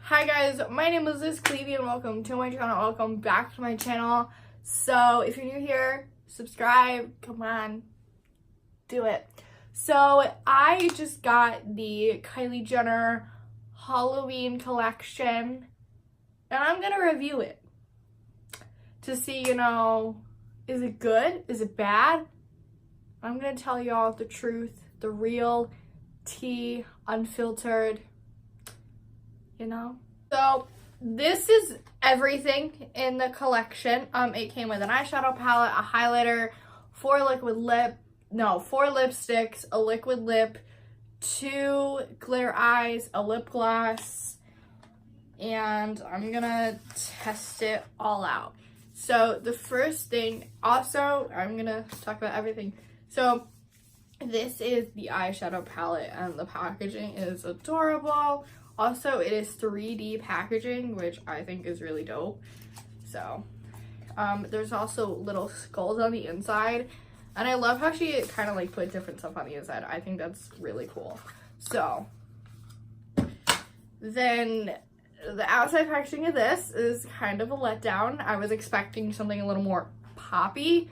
Hi guys, my name is Kylie and welcome to my channel. Welcome back to my channel. So if you're new here, subscribe, come on, do it. So I just got the Kylie Jenner Halloween collection and I'm gonna review it to see, is it good? Is it bad? I'm gonna tell y'all the truth, the real tea, unfiltered, So this is everything in the collection. It came with an eyeshadow palette, a highlighter, four lipsticks, a liquid lip, 2 glitter eyes, a lip gloss, and I'm gonna test it all out. So the first thing, also, I'm gonna talk about everything. So this is the eyeshadow palette and the packaging is adorable. Also, it is 3D packaging, which I think is really dope. So, there's also little skulls on the inside. And I love how she kind of like put different stuff on the inside. I think that's really cool. So, then the outside packaging of this is kind of a letdown. I was expecting something a little more poppy,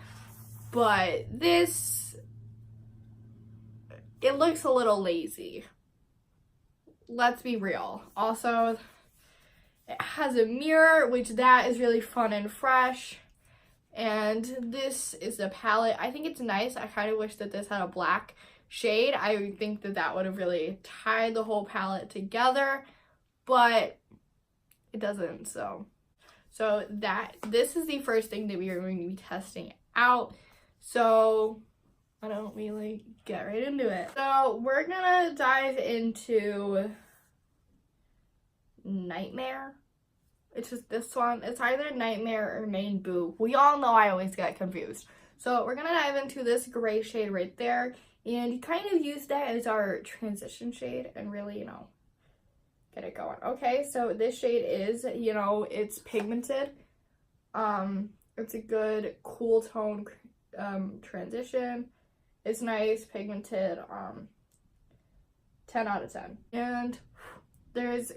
but this, it looks a little lazy. Let's be real. Also, it has a mirror, which that is really fun and fresh. And this is the palette. I think it's nice. I kind of wish that this had a black shade. I think that that would have really tied the whole palette together, but it doesn't. So this is the first thing that we are going to be testing out. So why don't we get right into it? So we're gonna dive into Nightmare. It's just this one. It's either Nightmare or Main Boo. We all know I always get confused. So we're gonna dive into this gray shade right there and kind of use that as our transition shade and really, get it going. Okay, so this shade is, it's pigmented. It's a good cool tone transition. It's nice, pigmented, 10 out of 10. And there's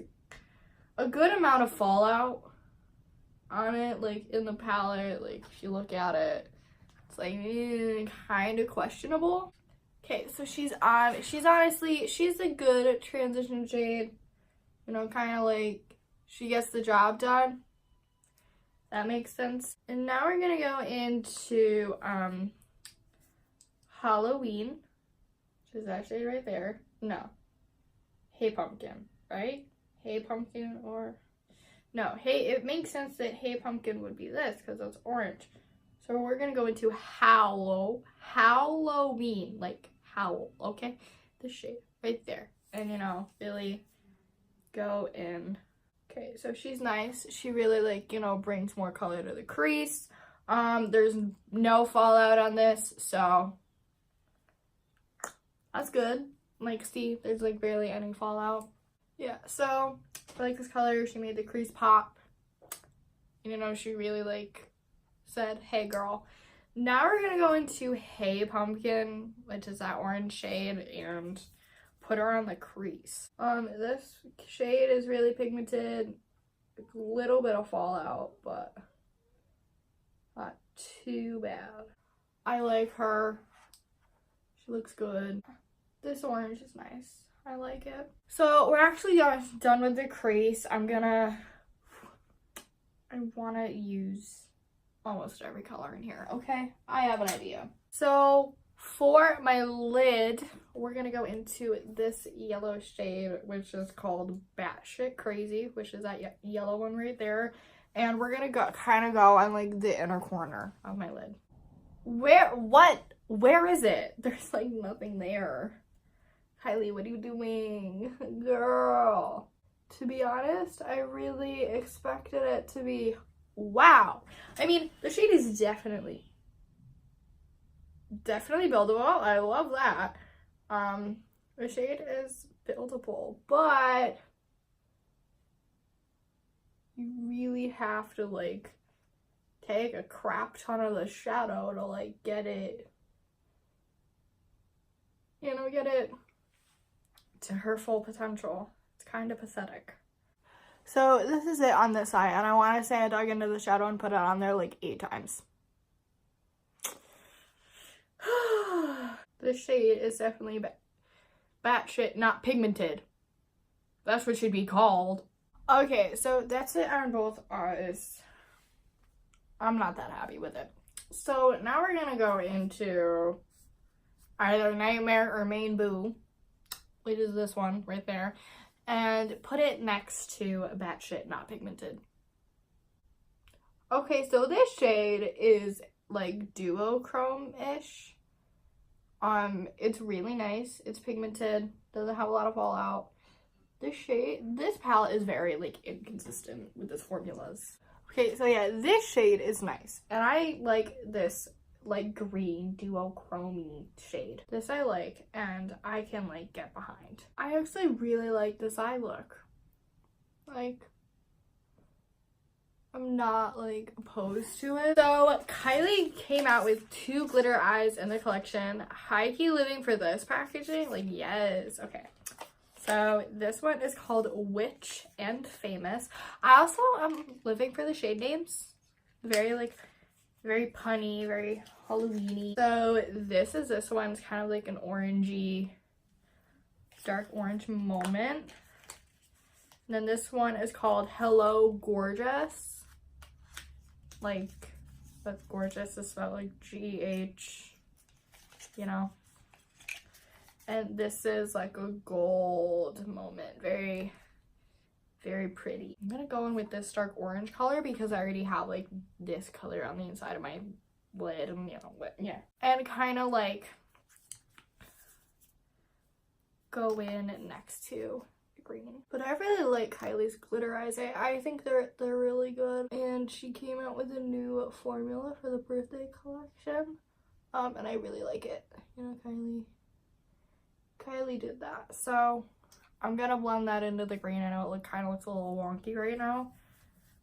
a good amount of fallout on it, in the palette. If you look at it, it's kind of questionable. Okay, so she's a good transition shade. Kind of she gets the job done. That makes sense. And now we're gonna go into, Halloween, which is actually right there. No. Hey Pumpkin, right? Hey Pumpkin no, it makes sense that Hey Pumpkin would be this because it's orange. So we're going to go into Halloween, howl, okay? The shade right there. And, really go in. Okay, so she's nice. She really, brings more color to the crease. There's no fallout on this, so that's good. See, there's barely any fallout. Yeah, so I like this color. She made the crease pop. She really said, hey girl. Now we're gonna go into Hey Pumpkin, which is that orange shade, and put her on the crease. This shade is really pigmented. A little bit of fallout, but not too bad. I like her. She looks good. This orange is nice. I like it. So we're actually done with the crease. I want to use almost every color in here, okay? I have an idea. So for my lid, we're going to go into this yellow shade, which is called Batshit Crazy, which is that yellow one right there. And we're going to kind of go on the inner corner of my lid. Where is it? There's nothing there. Kylie, what are you doing? Girl. To be honest, I really expected it to be wow. I mean, the shade is definitely buildable. I love that. The shade is buildable, but you really have to take a crap ton of the shadow to get it, get it to her full potential. It's kind of pathetic. So this is it on this side, and I want to say I dug into the shadow and put it on there like 8 times. This shade is definitely batshit not pigmented. That's what it should be called. Okay, so that's it on both eyes. I'm not that happy with it. So now we're gonna go into either Nightmare or Main Boo, which is this one right there, and put it next to Batshit Not Pigmented. Okay, so this shade is like duochrome-ish. It's really nice. It's pigmented, doesn't have a lot of fallout. This palette is very like inconsistent with its formulas. Okay, so yeah, this shade is nice, and I like this like green duochrome shade. This I like, and I can like get behind. I actually really like this eye look. Like, I'm not like opposed to it. So Kylie came out with 2 glitter eyes in the collection. High key living for this packaging. Like, yes. Okay. So this one is called Witch and Famous. I also am living for the shade names. Very punny, very Halloween-y. So this one. It's kind of like an orangey, dark orange moment. And then this one is called Hello Gorgeous. Like, but gorgeous is spelled like G-H, you know. And this is like a gold moment. Very, very pretty. I'm gonna go in with this dark orange color because I already have like this color on the inside of my lid, and you know what, yeah. And kind of like go in next to the green. But I really like Kylie's glitter eyes. I think they're really good. And she came out with a new formula for the birthday collection. And I really like it. You know, Kylie did that. So I'm gonna blend that into the green. I know it kind of looks a little wonky right now.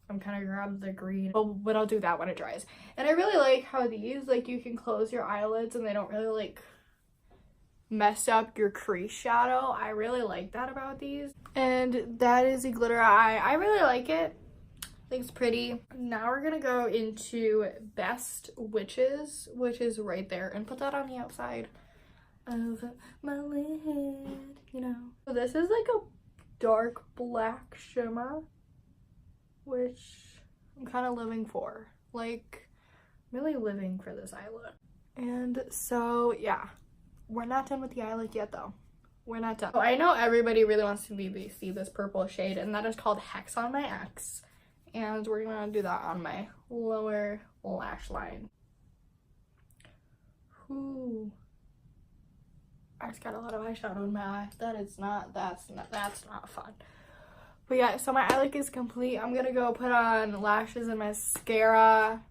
I'm kind of grab the green, but I'll do that when it dries. And I really like how these, like, you can close your eyelids and they don't really like mess up your crease shadow. I really like that about these. And that is a glitter eye. I really like it. I think it's pretty. Now we're gonna go into Best Witches, which is right there, and put that on the outside of my lid, you know. So this is like a dark black shimmer, which I'm kind of living for. Like, really living for this eye look. And so, yeah. We're not done with the eye look yet, though. We're not done. So I know everybody really wants to see this purple shade, and that is called Hex on My Ex. And we're gonna do that on my lower lash line. Ooh. I just got a lot of eyeshadow in my eye. That's not fun. But yeah, so my eye look is complete. I'm gonna go put on lashes and mascara,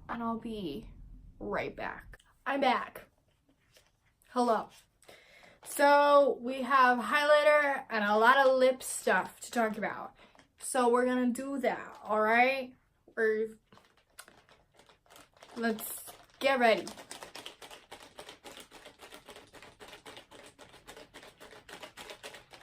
and I'll be right back. I'm back. Hello. So we have highlighter and a lot of lip stuff to talk about. So we're gonna do that, all right? Let's get ready.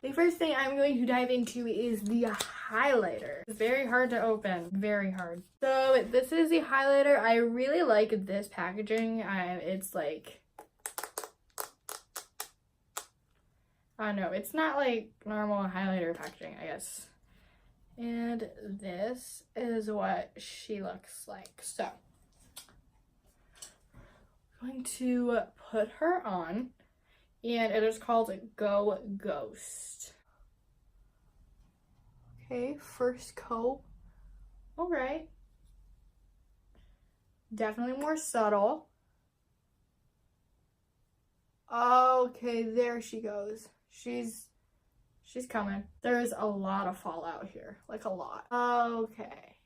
The first thing I'm going to dive into is the highlighter. It's very hard to open, very hard. So this is the highlighter. I really like this packaging. It's like, I don't know, it's not like normal highlighter packaging, I guess. And this is what she looks like. So I'm going to put her on. And it is called Go Ghost. Okay, first coat. All right. Definitely more subtle. Okay, there she goes. She's coming. There's a lot of fallout here, like a lot. Okay.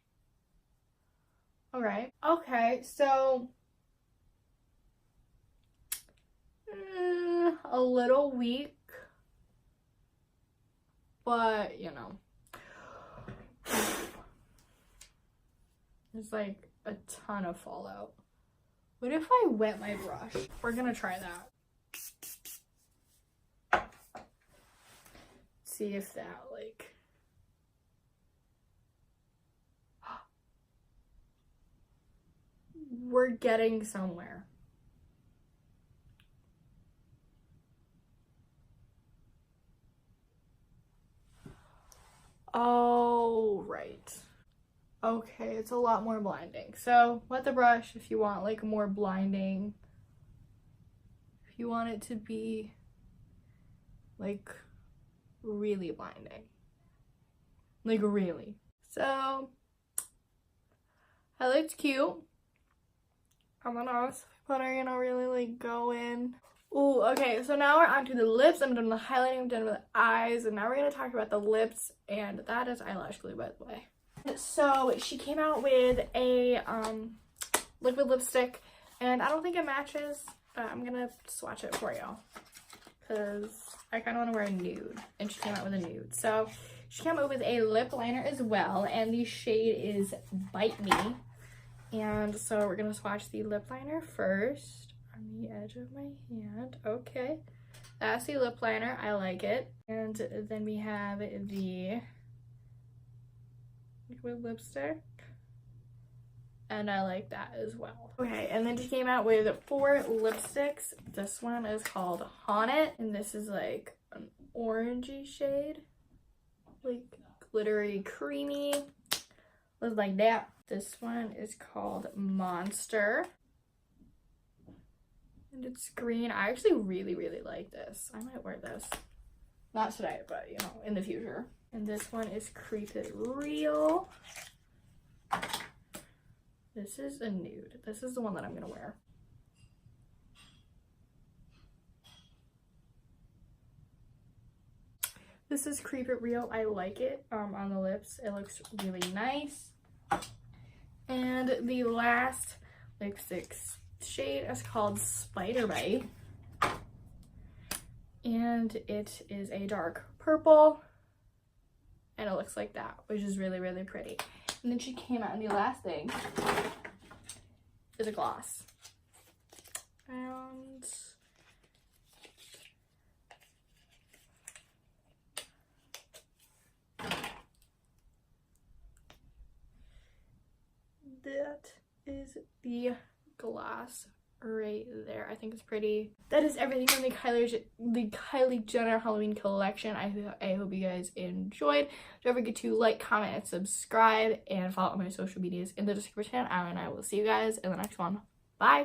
All right. Okay, so a little weak, but you know, there's like a ton of fallout. What if I wet my brush? We're gonna try that. See if that like we're getting somewhere. Oh, right. Okay, it's a lot more blinding. So, wet the brush if you want like more blinding. If you want it to be like really blinding. Like really. So, highlight's cute. On the nose, but are gonna really like go in. Ooh, okay, so now we're on to the lips. I'm done with the highlighting, I'm done with the eyes, and now we're gonna talk about the lips, and that is eyelash glue, by the way. So she came out with a liquid lipstick, and I don't think it matches, but I'm gonna swatch it for y'all because I kind of want to wear a nude, and she came out with a nude. So she came out with a lip liner as well, and the shade is Bite Me. And so we're gonna swatch the lip liner first on the edge of my hand. Okay, that's the lip liner. I like it. And then we have the liquid lipstick, and I like that as well. Okay, and then she came out with 4 lipsticks. This one is called Haunted, and this is like an orangey shade, like glittery, creamy. Looks like that. This one is called Monster, and it's green. I actually really like this. I might wear this. Not today, but you know, in the future. And this one is Creep It Real. This is a nude. This is the one that I'm gonna wear. This is Creep It Real. I like it on the lips. It looks really nice. And the last lipstick shade is called Spider Bite. And it is a dark purple. And it looks like that, which is really pretty. And then she came out, and the last thing is a gloss. And that is the gloss right there. I think it's pretty. That is everything from the Kylie Jenner Halloween collection. I hope you guys enjoyed. Don't forget to like, comment, and subscribe, and follow my social medias in the description. And I will see you guys in the next one. Bye.